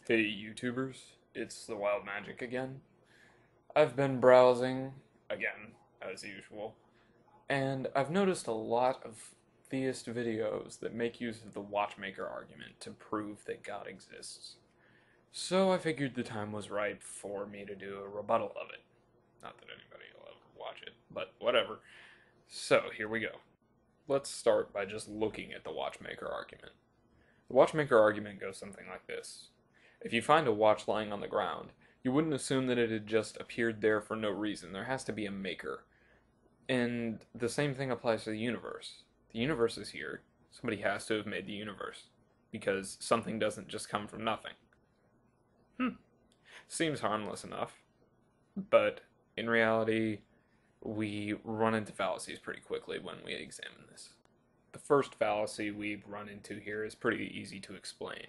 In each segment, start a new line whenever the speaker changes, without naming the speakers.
Hey YouTubers, it's the Wild Magic again. I've been browsing, again, as usual, and I've noticed a lot of theist videos that make use of the Watchmaker argument to prove that God exists. So I figured the time was right for me to do a rebuttal of it. Not that anybody will ever watch it, but whatever. So here we go. Let's start by just looking at the Watchmaker argument. The Watchmaker argument goes something like this. If you find a watch lying on the ground, you wouldn't assume that it had just appeared there for no reason. There has to be a maker. And the same thing applies to the universe. The universe is here. Somebody has to have made the universe. Because something doesn't just come from nothing. Seems harmless enough. But in reality, we run into fallacies pretty quickly when we examine this. The first fallacy we run into here is pretty easy to explain.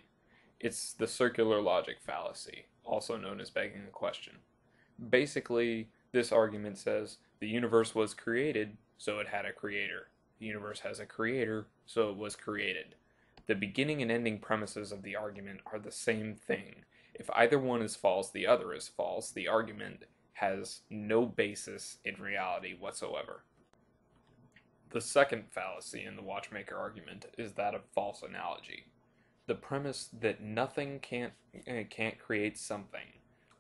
It's the circular logic fallacy, also known as begging the question. Basically, this argument says the universe was created, so it had a creator. The universe has a creator, so it was created. The beginning and ending premises of the argument are the same thing. If either one is false, the other is false. The argument has no basis in reality whatsoever. The second fallacy in the Watchmaker argument is that of false analogy. The premise that nothing can't create something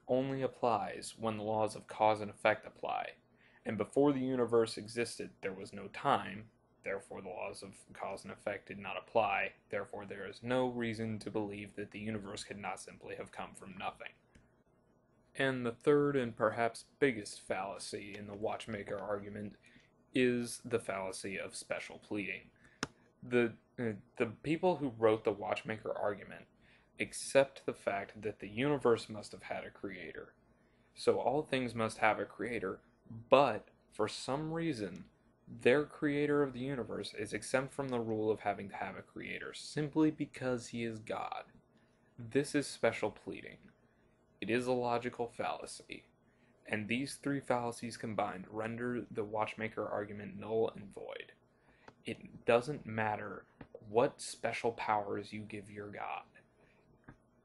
only applies when the laws of cause and effect apply. And before the universe existed, there was no time, therefore the laws of cause and effect did not apply, therefore there is no reason to believe that the universe could not simply have come from nothing. And the third and perhaps biggest fallacy in the Watchmaker argument is the fallacy of special pleading. The people who wrote the Watchmaker argument accept the fact that the universe must have had a creator. So all things must have a creator, but for some reason, their creator of the universe is exempt from the rule of having to have a creator simply because he is God. This is special pleading. It is a logical fallacy. And these three fallacies combined render the Watchmaker argument null and void. It doesn't matter what special powers you give your God.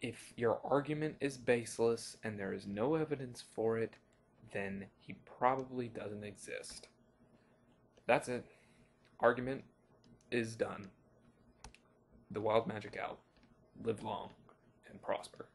If your argument is baseless and there is no evidence for it, then he probably doesn't exist. That's it. Argument is done. The Wild Magic out. Live long and prosper.